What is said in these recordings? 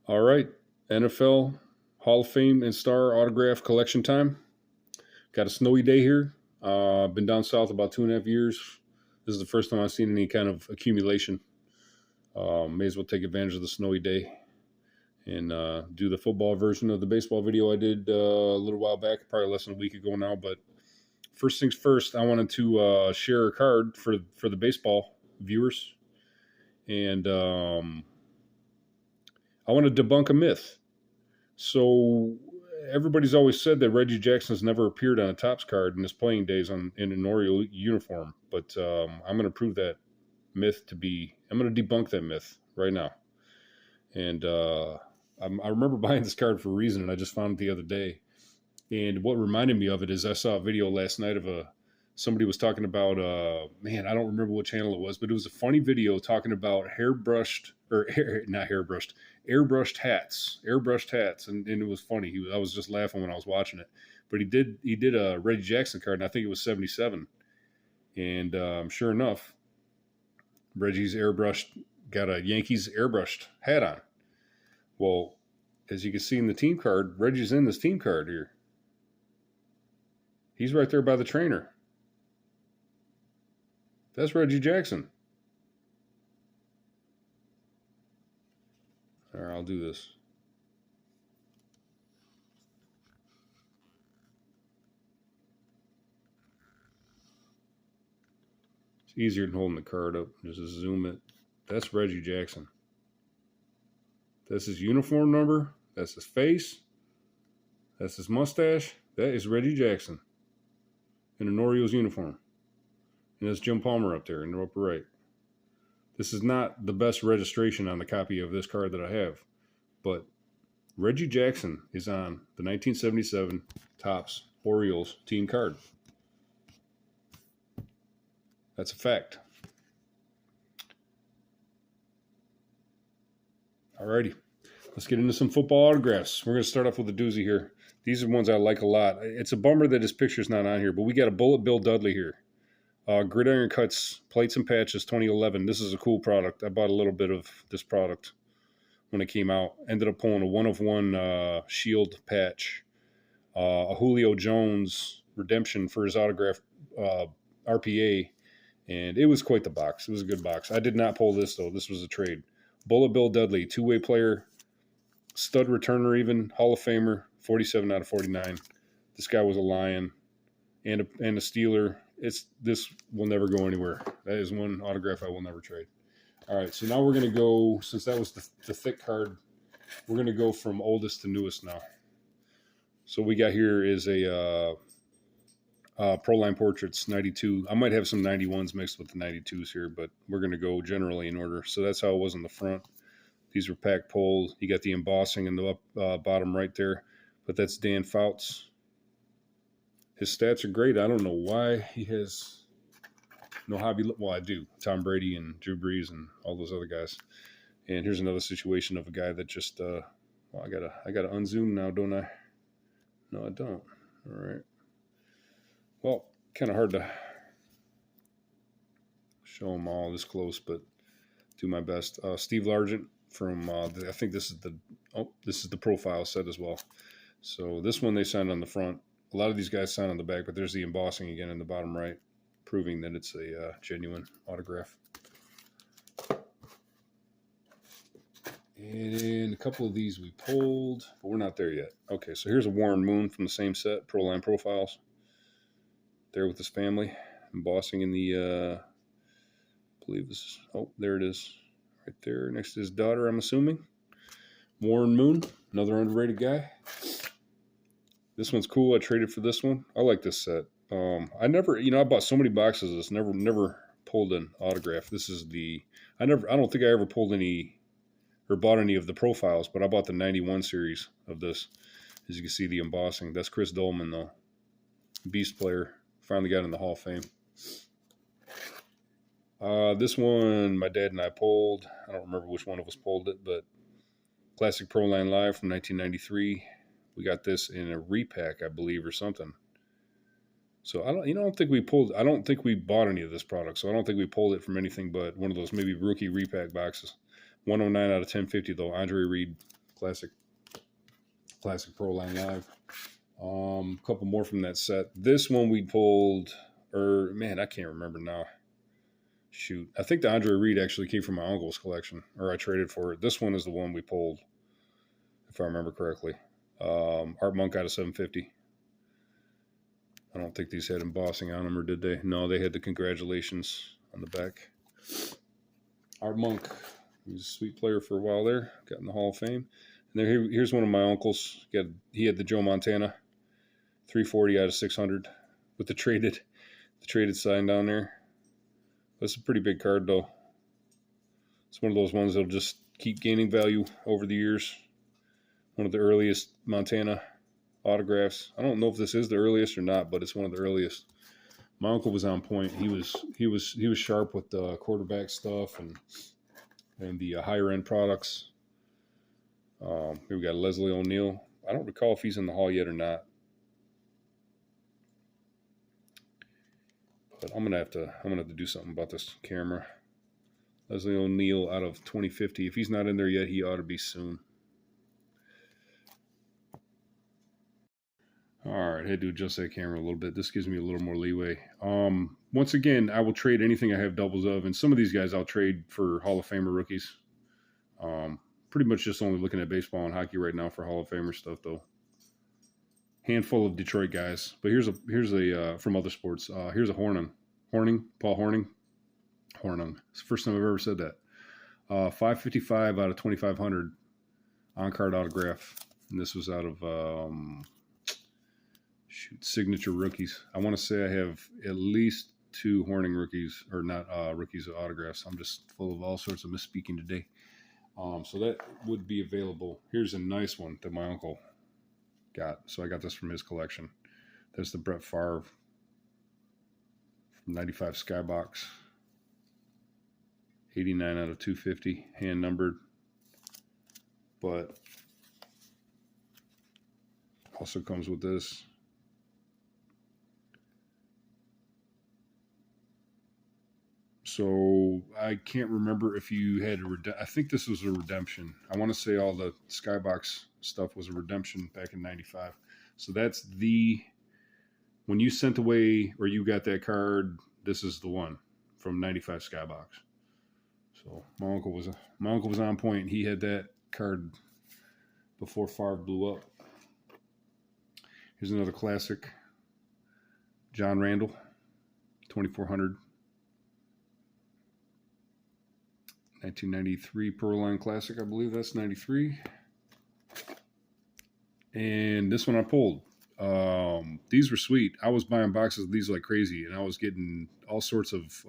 All right, NFL Hall of Fame and Star Autograph Collection time. Got a snowy day here. Been down south about 2.5 years. This is the first time I've seen any kind of accumulation. May as well take advantage of the snowy day and do the football version of the baseball video I did a little while back, probably less than a week ago now. But first things first, I wanted to share a card for the baseball viewers, and I want to debunk a myth. So everybody's always said that Reggie Jackson's never appeared on a Topps card in his playing days in an Oriole uniform, but I'm going to prove that myth to be. I'm going to debunk that myth right now. And I remember buying this card for a reason, and I just found it the other day. And what reminded me of it is I saw a video last night of somebody was talking about man, I don't remember what channel it was, but it was a funny video talking about airbrushed hats, and it was funny. I was just laughing when I was watching it. But he did a Reggie Jackson card, and I think it was 77. And sure enough, Reggie's got a Yankees airbrushed hat on. Well, as you can see in the team card, Reggie's in this team card here. He's right there by the trainer. That's Reggie Jackson. All right, I'll do this. It's easier than holding the card up. Just zoom it. That's Reggie Jackson. That's his uniform number. That's his face. That's his mustache. That is Reggie Jackson in an Orioles uniform. And there's Jim Palmer up there in the upper right. This is not the best registration on the copy of this card that I have, but Reggie Jackson is on the 1977 Topps Orioles team card. That's a fact. Alrighty, let's get into some football autographs. We're going to start off with a doozy here. These are ones I like a lot. It's a bummer that his picture's not on here, but we got a Bullet Bill Dudley here. Gridiron Cuts, Plates and Patches, 2011. This is a cool product. I bought a little bit of this product when it came out. Ended up pulling a 1-of-1 shield patch. A Julio Jones redemption for his autograph RPA. And it was quite the box. It was a good box. I did not pull this, though. This was a trade. Bullet Bill Dudley, two-way player, stud returner even, Hall of Famer, 47 out of 49. This guy was a Lion and a Steeler. This will never go anywhere. That is one autograph I will never trade. All right, so now we're going to go, since that was the thick card, we're going to go from oldest to newest now. So we got here is a Pro Line Portraits, 92. I might have some 91s mixed with the 92s here, but we're going to go generally in order. So that's how it was in the front. These were pack pulled. You got the embossing in the bottom right there, but that's Dan Fouts. His stats are great. I don't know why he has no hobby. Well, I do. Tom Brady and Drew Brees and all those other guys. And here's another situation of a guy that just well, I gotta unzoom now, don't I? No, I don't. All right. Well, kind of hard to show them all this close, but do my best. Steve Largent from I think this is the profile set as well. So this one they signed on the front. A lot of these guys sign on the back, but there's the embossing again in the bottom right, proving that it's a genuine autograph. And a couple of these we pulled, but we're not there yet. Okay, so here's a Warren Moon from the same set, Pro Line Profiles. There with his family, embossing in the, I believe this is, oh, there it is. Right there next to his daughter, I'm assuming. Warren Moon, another underrated guy. This one's cool. I traded for this one. I like this set. I never, I bought so many boxes of this. Never pulled an autograph. This is I don't think I ever pulled any or bought any of the profiles, but I bought the 91 series of this. As you can see, the embossing. That's Chris Dolman, though. Beast player. Finally got in the Hall of Fame. This one, my dad and I pulled. I don't remember which one of us pulled it, but Classic Pro Line Live from 1993. We got this in a repack, I believe, or something. So I don't think we bought any of this product. So I don't think we pulled it from anything but one of those maybe rookie repack boxes. 109 out of 1050 though. Andre Reed Classic Pro Line Live. A couple more from that set. This one we pulled, or man, I can't remember now. Shoot, I think the Andre Reed actually came from my uncle's collection, or I traded for it. This one is the one we pulled, if I remember correctly. Art Monk out of 750. I don't think these had embossing on them, or did they? No, they had the congratulations on the back. Art Monk, he was a sweet player for a while there, got in the Hall of Fame. And here's one of my uncles. He had the Joe Montana 340 out of 600 with the traded sign down there. That's a pretty big card, though. It's one of those ones that'll just keep gaining value over the years. One of the earliest Montana autographs. I don't know if this is the earliest or not, but it's one of the earliest. My uncle was on point. He was sharp with the quarterback stuff and the higher end products. Here we got Leslie O'Neal. I don't recall if he's in the Hall yet or not. But I'm gonna have to do something about this camera. Leslie O'Neal out of 2050. If he's not in there yet, he ought to be soon. All right, I had to adjust that camera a little bit. This gives me a little more leeway. Once again, I will trade anything I have doubles of, and some of these guys I'll trade for Hall of Famer rookies. Pretty much just only looking at baseball and hockey right now for Hall of Famer stuff, though. Handful of Detroit guys, but here's a from other sports. Here's a Paul Hornung. It's the first time I've ever said that. 555 out of 2,500 on-card autograph, and this was out of signature rookies. I want to say I have at least 2 Hornung rookies, or not rookies autographs. I'm just full of all sorts of misspeaking today. So that would be available. Here's a nice one that my uncle got. So I got this from his collection. There's the Brett Favre from 95 Skybox. 89 out of 250, hand numbered. But also comes with this. So I can't remember if you had I think this was a redemption. I want to say all the Skybox stuff was a redemption back in 95. So that's when you sent away or you got that card, this is the one from 95 Skybox. So my uncle was on point. He had that card before Favre blew up. Here's another classic. John Randall, 2400. 1993 Pro Line Classic, I believe that's 93. And this one I pulled. These were sweet. I was buying boxes of these like crazy, and I was getting all sorts of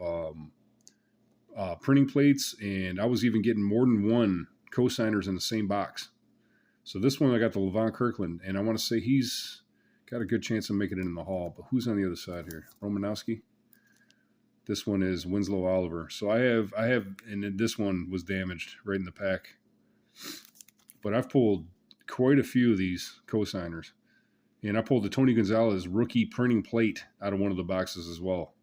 printing plates, and I was even getting more than one co-signers in the same box. So this one I got the Levon Kirkland, and I want to say he's got a good chance of making it in the Hall. But who's on the other side here? Romanowski. This one is Winslow Oliver. So I have, and this one was damaged right in the pack. But I've pulled quite a few of these co-signers. And I pulled the Tony Gonzalez rookie printing plate out of one of the boxes as well.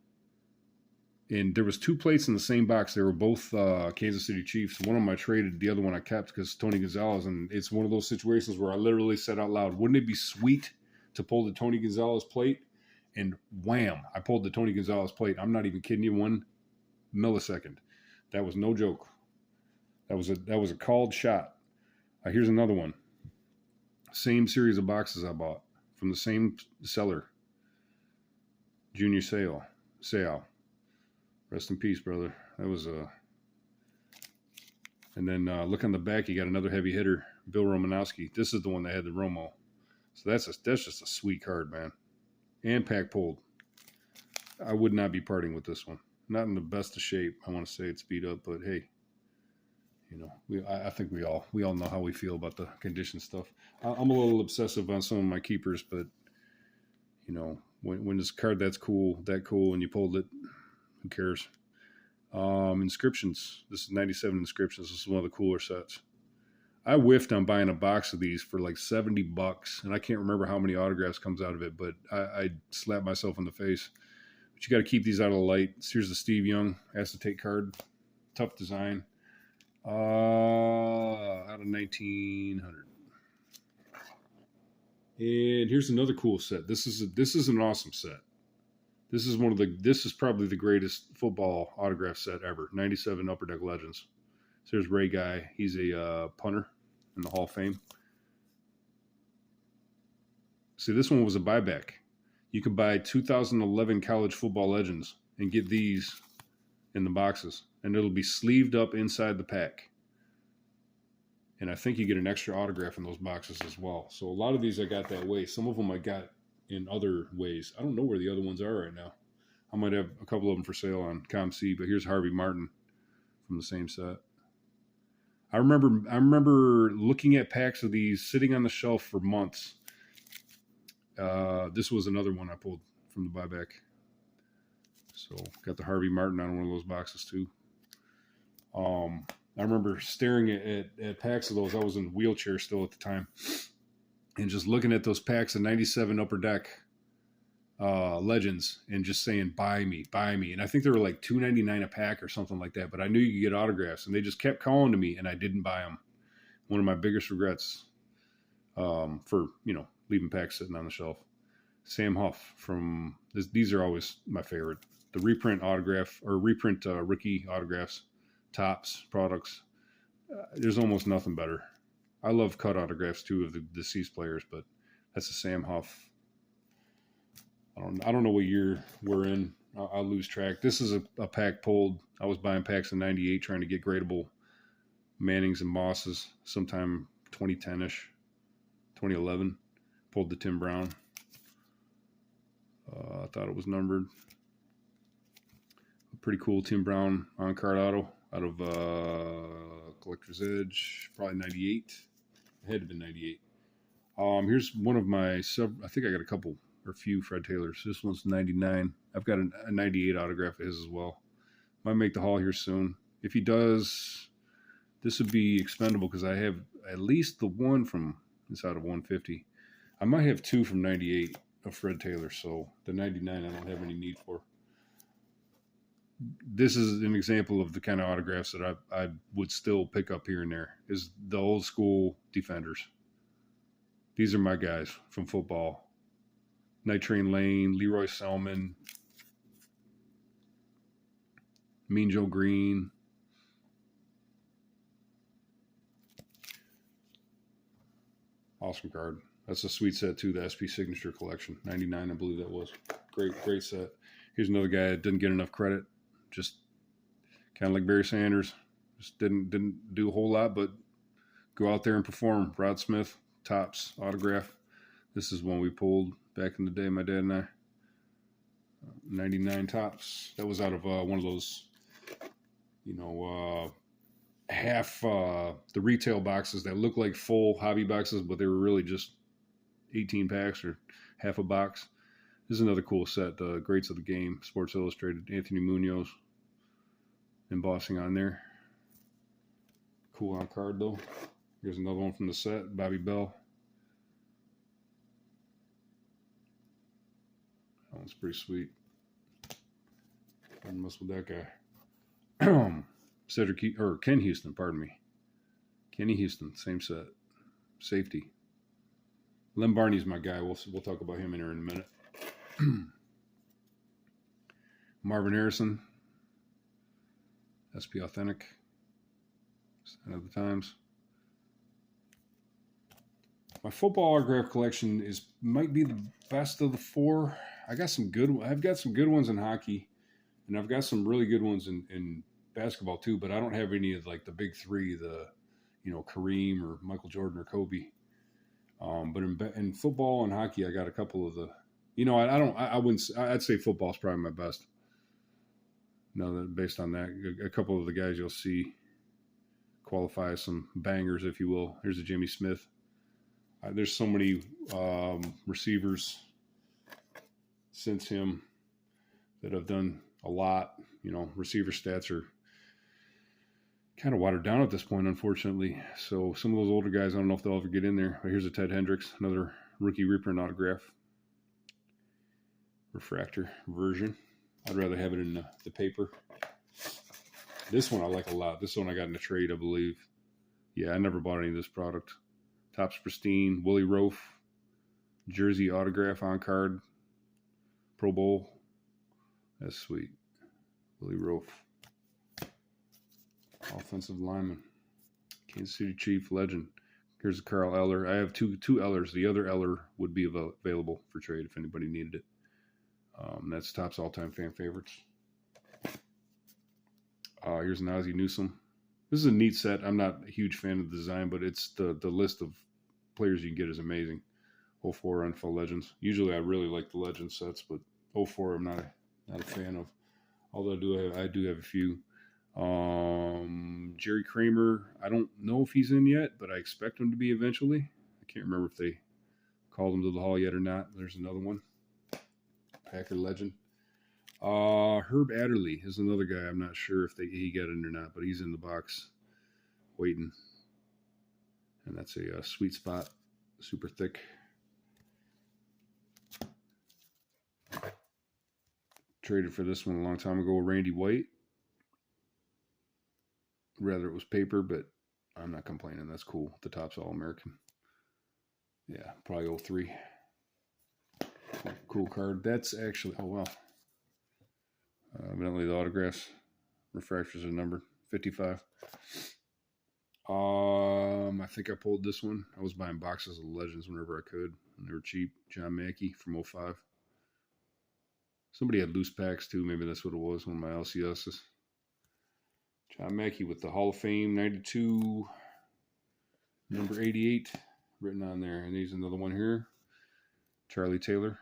And there was 2 plates in the same box. They were both Kansas City Chiefs. One of them I traded, the other one I kept because Tony Gonzalez. And it's one of those situations where I literally said out loud, wouldn't it be sweet to pull the Tony Gonzalez plate? And wham, I pulled the Tony Gonzalez plate. I'm not even kidding you, 1 millisecond. That was no joke. That was a called shot. Here's another one. Same series of boxes I bought from the same seller. Junior Seau. Rest in peace, brother. That was a... And then look on the back, you got another heavy hitter, Bill Romanowski. This is the one that had the Romo. So that's just a sweet card, man. And pack pulled. I would not be parting with this one. Not in the best of shape. I want to say it's beat up, but hey, you know, I think we all know how we feel about the condition stuff. I'm a little obsessive on some of my keepers, but you know, when this card that cool, and you pulled it, who cares? Inscriptions. This is 97 inscriptions. This is one of the cooler sets. I whiffed on buying a box of these for like $70, and I can't remember how many autographs comes out of it, but I slapped myself in the face. But you got to keep these out of the light. Here's the Steve Young acetate card. Tough design. Out of 1900. And here's another cool set. This is an awesome set. This is probably the greatest football autograph set ever. 97 Upper Deck Legends. So there's Ray Guy. He's a punter in the Hall of Fame. See, this one was a buyback. You could buy 2011 College Football Legends and get these in the boxes, and it'll be sleeved up inside the pack. And I think you get an extra autograph in those boxes as well. So a lot of these I got that way. Some of them I got in other ways. I don't know where the other ones are right now. I might have a couple of them for sale on ComC, but here's Harvey Martin from the same set. I remember looking at packs of these sitting on the shelf for months. This was another one I pulled from the buyback. So got the Harvey Martin on one of those boxes too. I remember staring at packs of those. I was in a wheelchair still at the time. And just looking at those packs of 97 Upper Deck Legends and just saying, buy me. And I think they were like $2.99 a pack or something like that. But I knew you could get autographs. And they just kept calling to me and I didn't buy them. One of my biggest regrets for, leaving packs sitting on the shelf. Sam Huff from, these are always my favorite. The reprint autograph or reprint rookie autographs, tops, products. There's almost nothing better. I love cut autographs too of the deceased players, but that's a Sam Huff. I don't know what year we're in. I'll lose track. This is a pack pulled. I was buying packs in 98 trying to get gradable Mannings and Mosses sometime 2010-ish, 2011. Pulled the Tim Brown. I thought it was numbered. A pretty cool Tim Brown on-card auto out of Collector's Edge, probably 98. It had to have been 98. Here's one of my I think I got a few Fred Taylors. This one's 99. I've got a 98 autograph of his as well. Might make the haul here soon. If he does, this would be expendable because I have at least the one from inside of 150. I might have two from 98 of Fred Taylor, so the 99 I don't have any need for. This is an example of the kind of autographs that I would still pick up here and there, is the old school defenders. These are my guys from football. Night Train Lane, Leroy Selman, Mean Joe Green. Awesome card. That's a sweet set too, the SP Signature Collection. 99, I believe that was. Great set. Here's another guy that didn't get enough credit. Just kind of like Barry Sanders. Just didn't do a whole lot, but go out there and perform. Rod Smith, tops, autograph. This is one we pulled back in the day, my dad and I. 99 tops. That was out of one of those, half the retail boxes that look like full hobby boxes, but they were really just 18 packs or half a box. This is another cool set, the Greats of the Game, Sports Illustrated, Anthony Munoz embossing on there. Cool on card though. Here's another one from the set, Bobby Bell. That one's pretty sweet. Don't mess with that guy. Ken Houston, pardon me. Kenny Houston, same set. Safety. Lem Barney's my guy. We'll talk about him in here in a minute. Marvin Harrison, SP Authentic, Sign of the Times. My football autograph collection might be the best of the four. I've got some good ones in hockey, and I've got some really good ones in basketball too. But I don't have any of like the big three, Kareem or Michael Jordan or Kobe. But in football and hockey, I got a couple of the. I'd say football's probably my best. Now that based on that, a couple of the guys you'll see qualify as some bangers, if you will. Here's a Jimmy Smith. There's so many receivers since him that have done a lot. Receiver stats are kind of watered down at this point, unfortunately. So some of those older guys, I don't know if they'll ever get in there. But here's a Ted Hendricks, another rookie reprint autograph. Refractor version. I'd rather have it in the paper. This one I like a lot. This one I got in a trade, I believe. Yeah, I never bought any of this product. Topps Pristine, Willie Roaf, jersey autograph on card, Pro Bowl. That's sweet. Willie Roaf. Offensive lineman. Kansas City Chief legend. Here's a Carl Eller. I have two Ellers. The other Eller would be available for trade if anybody needed it. That's Topps all-time fan favorites. Here's an Ozzie Newsome. This is a neat set. I'm not a huge fan of the design, but it's the list of players you can get is amazing. 04 NFL Legends. Usually I really like the Legend sets, but 04 I'm not a fan of. Although I do have a few. Jerry Kramer, I don't know if he's in yet, but I expect him to be eventually. I can't remember if they called him to the hall yet or not. There's another one. Packer legend. Herb Adderley is another guy. I'm not sure if he got in or not, but he's in the box waiting. And that's a sweet spot, super thick. Traded for this one a long time ago, Randy White. Rather it was paper, but I'm not complaining. That's cool. The Topps All-American. Yeah, probably 03. Cool card. That's actually, oh wow. Evidently the autographs, refractors are numbered 55. I think I pulled this one. I was buying boxes of Legends whenever I could, and they were cheap. John Mackey from 05. Somebody had loose packs too. Maybe that's what it was. One of my LCSs. John Mackey with the Hall of Fame 92, number 88 written on there. And there's another one here. Charlie Taylor.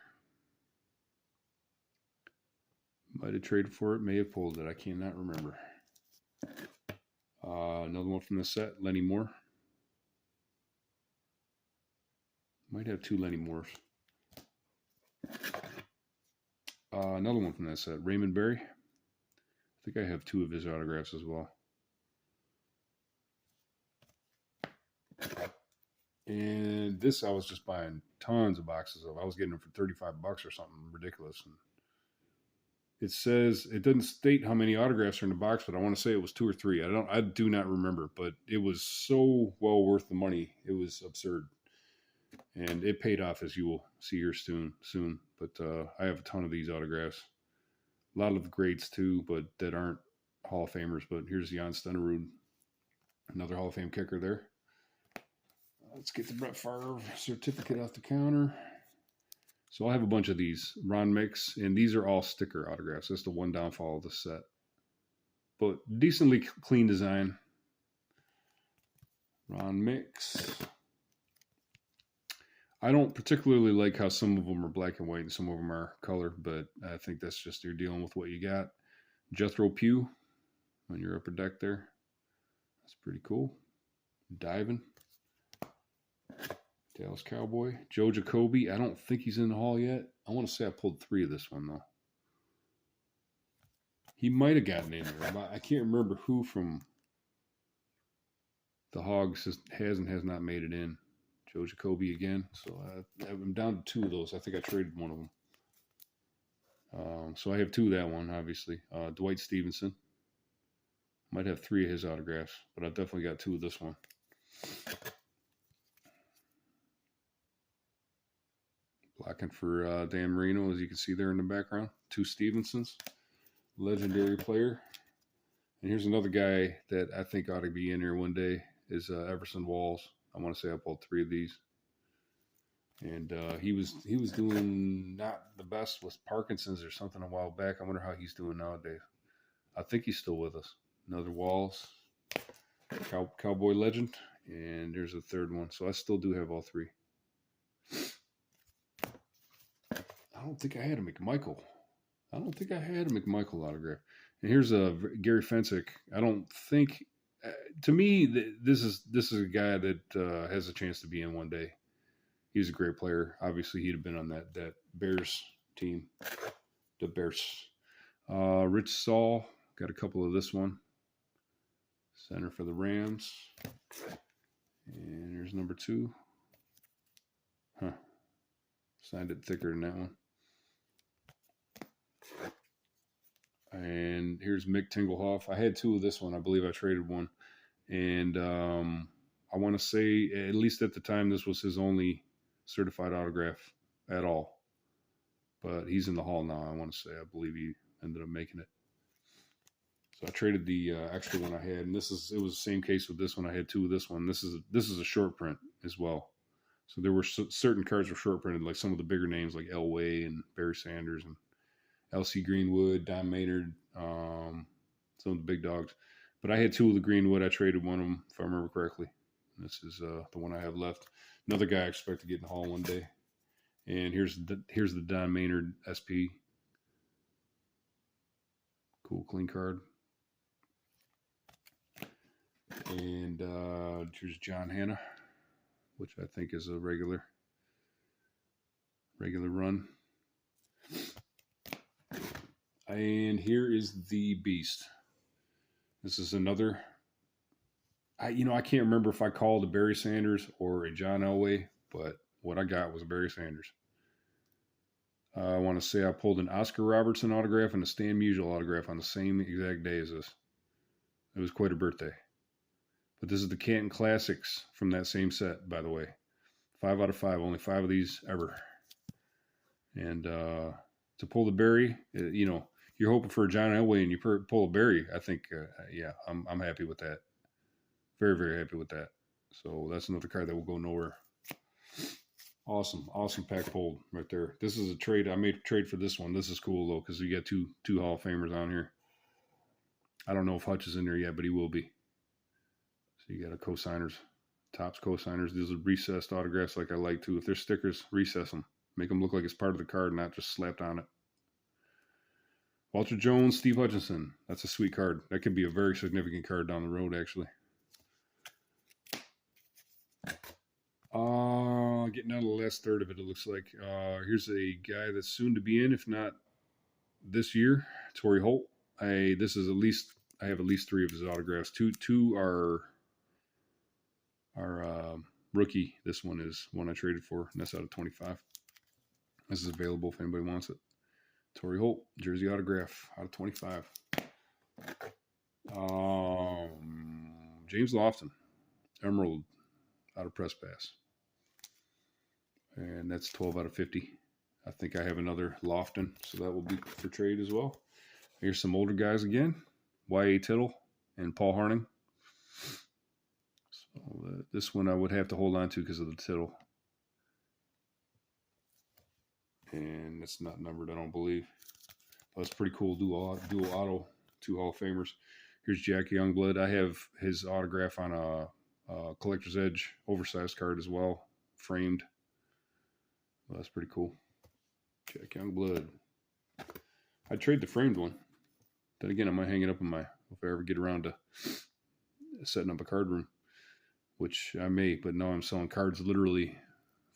Might have traded for it, may have pulled it. I cannot remember. Another one from the set, Lenny Moore. Might have two Lenny Moores. Another one from that set, Raymond Berry. I think I have two of his autographs as well. And this I was just buying tons of boxes of. I was getting them for $35 or something ridiculous. And it says, it doesn't state how many autographs are in the box, but I want to say it was 2 or 3. I do not remember, but it was so well worth the money. It was absurd. And it paid off, as you will see here soon. But I have a ton of these autographs. A lot of greats too, but that aren't Hall of Famers. But here's Jan Stenerud, another Hall of Fame kicker there. Let's get the Brett Favre certificate off the counter. So I have a bunch of these. Ron Mix, and these are all sticker autographs. That's the one downfall of the set. But decently clean design. Ron Mix. I don't particularly like how some of them are black and white and some of them are color, but I think that's just you're dealing with what you got. Jethro Pugh on your upper deck there. That's pretty cool. Diving. Dallas Cowboy. Joe Jacoby. I don't think he's in the hall yet. I want to say I pulled 3 of this one, though. He might have gotten in there. I can't remember who from the Hogs has and has not made it in. Joe Jacoby again. So I'm down to 2 of those. I think I traded one of them. So I have 2 of that one, obviously. Dwight Stevenson. Might have 3 of his autographs, but I've definitely got 2 of this one. Blocking for Dan Marino, as you can see there in the background. 2 Stevensons. Legendary player. And here's another guy that I think ought to be in here one day is Everson Walls. I want to say I pulled 3 of these. And he was doing not the best with Parkinson's or something a while back. I wonder how he's doing nowadays. I think he's still with us. Another Walls. Cowboy legend. And there's a third one. So I still do have all 3. I don't think I had a McMichael. I don't think I had a McMichael autograph. And here's a Gary Fensick. I don't think, to me, this is a guy that has a chance to be in one day. He's a great player. Obviously, he'd have been on that Bears team. The Bears. Rich Saul. Got a couple of this one. Center for the Rams. And here's number 2. Huh. Signed it thicker than that one. And here's Mick Tinglehoff. I had two of this one. I believe I traded one. And I want to say, at least at the time, this was his only certified autograph at all. But he's in the Hall now, I want to say. I believe he ended up making it. So I traded the extra one I had, and it was the same case with this one. I had two of this one. This is a short print as well. So there were certain cards were short printed, like some of the bigger names like Elway and Barry Sanders and L.C. Greenwood, Don Maynard, some of the big dogs. But I had two of the Greenwood. I traded one of them, if I remember correctly. This is the one I have left. Another guy I expect to get in the Hall one day. And here's the Don Maynard SP. Cool, clean card. And here's John Hanna, which I think is a regular run. And here is the Beast. This is another. I can't remember if I called a Barry Sanders or a John Elway, but what I got was a Barry Sanders. I want to say I pulled an Oscar Robertson autograph and a Stan Musial autograph on the same exact day as this. It was quite a birthday. But this is the Canton Classics from that same set, by the way. 5 out of 5. Only 5 of these ever. And to pull the Barry, you're hoping for a John Elway and you pull a Barry. I think, I'm happy with that. Very, very happy with that. So that's another card that will go nowhere. Awesome pack pulled right there. This is a trade. I made a trade for this one. This is cool, though, because we got two Hall of Famers on here. I don't know if Hutch is in there yet, but he will be. So you got a co-signers, Topps co-signers. These are recessed autographs like I like to. If they're stickers, recess them. Make them look like it's part of the card, not just slapped on it. Walter Jones, Steve Hutchinson. That's a sweet card. That could be a very significant card down the road, actually. Getting down to the last third of it, it looks like. Here's a guy that's soon to be in, if not this year, Torrey Holt. I have at least 3 of his autographs. Two are rookie. This one is one I traded for, and that's out of 25. This is available if anybody wants it. Torrey Holt, jersey autograph, out of 25. James Lofton, Emerald, out of press pass. And that's 12 out of 50. I think I have another Lofton, so that will be for trade as well. Here's some older guys again. Y.A. Tittle and Paul Harning. So this one I would have to hold on to because of the Tittle. And it's not numbered, I don't believe. But it's pretty cool. Dual auto, 2 Hall of Famers. Here's Jack Youngblood. I have his autograph on a Collector's Edge oversized card as well, framed. Well, that's pretty cool. Jack Youngblood. I'd trade the framed one. Then again, I might hang it up in if I ever get around to setting up a card room, which I may, but now I'm selling cards literally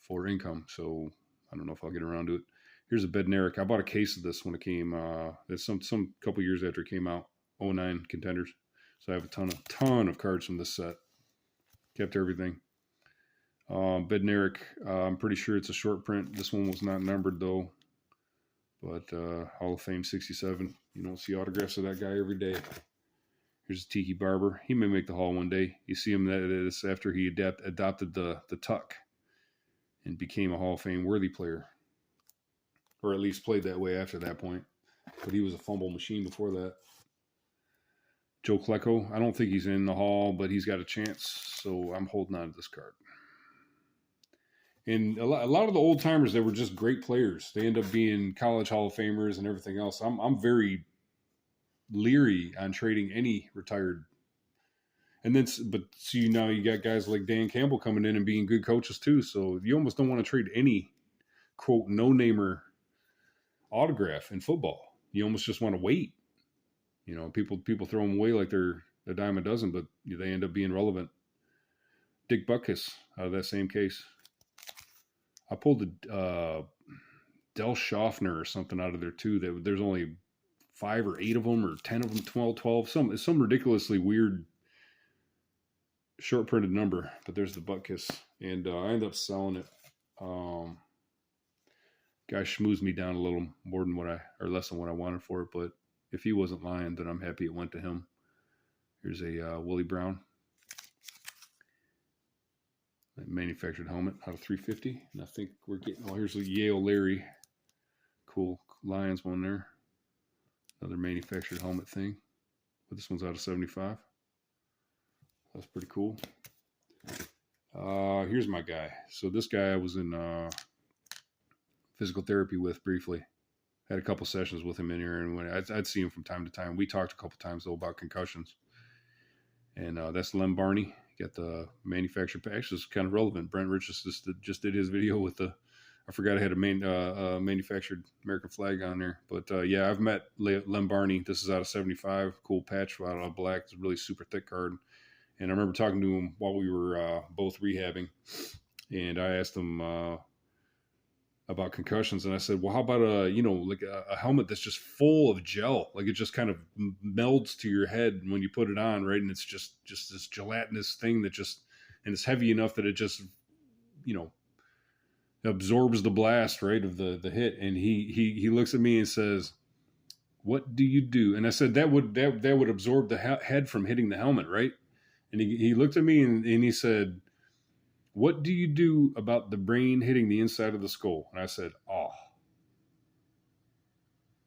for income, so I don't know if I'll get around to it. Here's a Bednarik. I bought a case of this when it came. It's some couple years after it came out. 09 contenders. So I have a ton of cards from this set. Kept everything. Bednarik. I'm pretty sure it's a short print. This one was not numbered though. But Hall of Fame 67. You don't see autographs of that guy every day. Here's Tiki Barber. He may make the Hall one day. You see him that's after he adopted the tuck and became a Hall of Fame worthy player. Or at least played that way after that point. But he was a fumble machine before that. Joe Klecko. I don't think he's in the Hall, but he's got a chance. So I'm holding on to this card. And a lot of the old timers that were just great players, they end up being college Hall of Famers and everything else. I'm very leery on trading any retired. And then, now you got guys like Dan Campbell coming in and being good coaches too. So you almost don't want to trade any quote no-namer autograph in football. You almost just want to wait. People throw them away like they're a dime a dozen, but they end up being relevant. Dick Butkus out of that same case. I pulled the Del Schaffner or something out of there too. That there's only 5 or 8 of them, or 10 of them, 12. Some ridiculously weird short printed number. But there's the Butkus, and I ended up selling it. Guy schmoozed me down a little more than less than what I wanted for it, but if he wasn't lying, then I'm happy it went to him. Here's a Willie Brown manufactured helmet out of 350. And I think we're getting, oh, here's a Yale Larry. Cool Lions one there. Another manufactured helmet thing. But this one's out of 75. That's pretty cool. Here's my guy. So this guy I was in physical therapy with briefly. Had a couple sessions with him in here, and when I'd see him from time to time. We talked a couple times though about concussions. And that's Lem Barney. Got the manufactured patch. This is kind of relevant. Brent Richards just did his video with the, I forgot I had a manufactured American flag on there. But yeah, I've met Lem Barney. This is out of 75. Cool patch out of black. It's a really super thick card. And I remember talking to him while we were both rehabbing. And I asked him about concussions. And I said, well, how about a helmet that's just full of gel? Like it just kind of melds to your head when you put it on, right? And it's just this gelatinous thing that just, and it's heavy enough that it just, absorbs the blast, right, of the hit. And he looks at me and says, what do you do? And I said, that would absorb the head from hitting the helmet, right? And he looked at me and he said, what do you do about the brain hitting the inside of the skull? And I said, oh,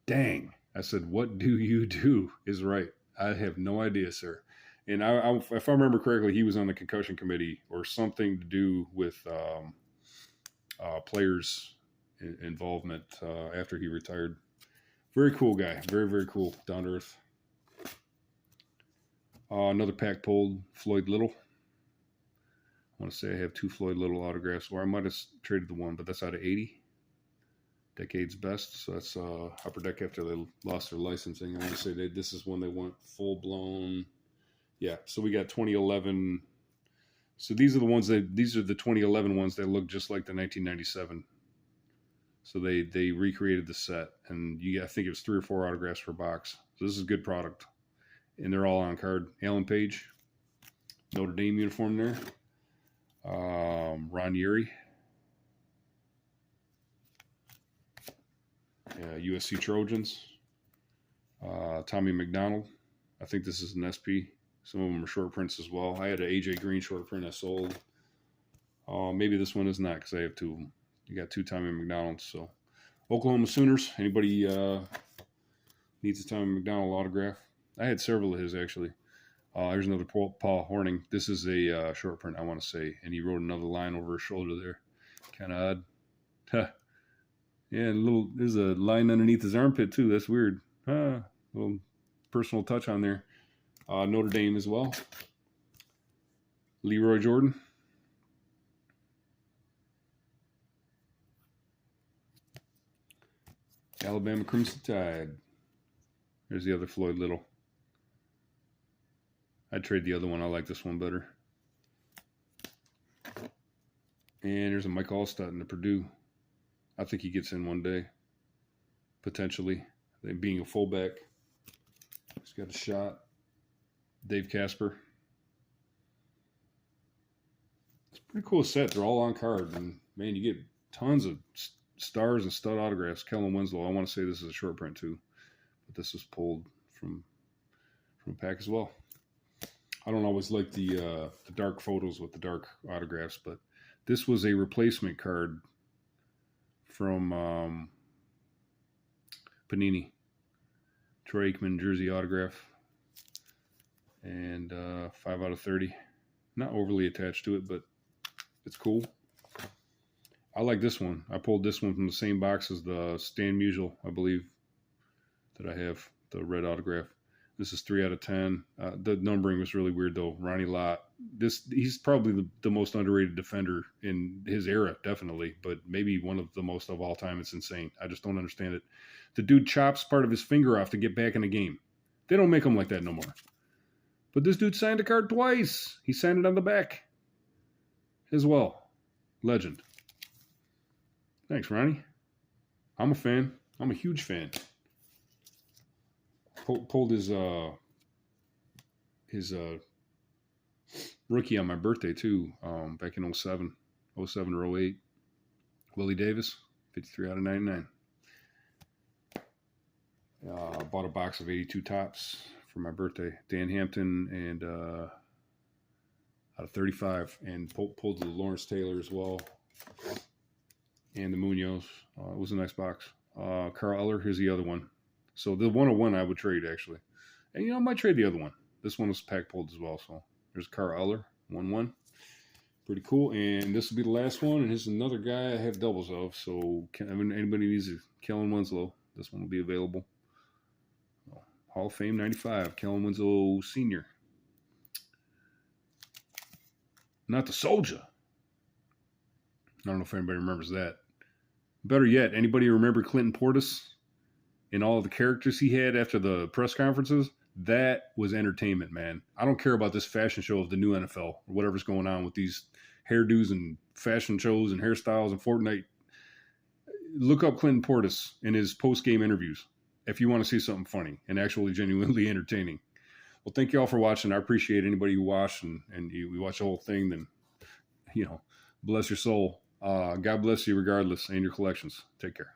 dang. I said, what do you do is right. I have no idea, sir. And if I remember correctly, he was on the concussion committee or something to do with players' involvement after he retired. Very cool guy. Very, very cool. Down to earth. Another pack pulled, Floyd Little. I want to say I have 2 Floyd Little autographs, or I might have traded the one, but that's out of 80. Decade's best. So that's Upper Deck after they lost their licensing. I want to say this is when they went full blown. Yeah, so we got 2011. So these are the 2011 ones that look just like the 1997. So they recreated the set, and I think it was 3 or 4 autographs per box. So this is a good product. And they're all on card. Alan Page, Notre Dame uniform there. Ron Yeri, USC Trojans. Tommy McDonald. I think this is an SP. Some of them are short prints as well. I had an AJ Green short print I sold. Maybe this one is not because I have 2 of them. You got 2 Tommy McDonalds. So Oklahoma Sooners. Anybody needs a Tommy McDonald autograph? I had several of his actually. There's another Paul Horning. This is a short print, I want to say. And he wrote another line over his shoulder there. Kind of odd. Huh. Yeah, there's a line underneath his armpit, too. That's weird. Little personal touch on there. Notre Dame as well. Leroy Jordan. Alabama Crimson Tide. There's the other Floyd Little. I'd trade the other one. I like this one better. And there's a Mike Allstott in the Purdue. I think he gets in one day. Potentially. Being a fullback. He's got a shot. Dave Casper. It's a pretty cool set. They're all on card. And, man, you get tons of stars and stud autographs. Kellen Winslow. I want to say this is a short print, too. But this was pulled from a pack as well. I don't always like the dark photos with the dark autographs, but this was a replacement card from Panini. Troy Aikman jersey autograph. And 5 out of 30. Not overly attached to it, but it's cool. I like this one. I pulled this one from the same box as the Stan Musial, I believe, that I have, the red autograph. This is 3 out of 10. The numbering was really weird, though. Ronnie Lott. He's probably the most underrated defender in his era, definitely, but maybe one of the most of all time. It's insane. I just don't understand it. The dude chops part of his finger off to get back in the game. They don't make them like that no more. But this dude signed a card twice. He signed it on the back as well. Legend. Thanks, Ronnie. I'm a fan. I'm a huge fan. Pulled his rookie on my birthday too, back in 07 or 08. Willie Davis, 53 out of 99. I bought a box of 82 tops for my birthday. Dan Hampton and out of 35, and pulled the Lawrence Taylor as well, and the Munoz. It was a nice box. Carl Eller, here's the other one. So the 101 I would trade, actually. And, I might trade the other one. This one was pack pulled as well. So there's Carl Eller, 1-1. Pretty cool. And this will be the last one. And here's another guy I have doubles of. So anybody needs a Kellen Winslow, this one will be available. Hall of Fame 95, Kellen Winslow Sr. Not the soldier. I don't know if anybody remembers that. Better yet, anybody remember Clinton Portis and all the characters he had after the press conferences? That was entertainment, man. I don't care about this fashion show of the new NFL or whatever's going on with these hairdos and fashion shows and hairstyles and Fortnite. Look up Clinton Portis in his post-game interviews if you want to see something funny and actually genuinely entertaining. Well, thank you all for watching. I appreciate anybody who watched and we watch the whole thing. Then, bless your soul. God bless you regardless and your collections. Take care.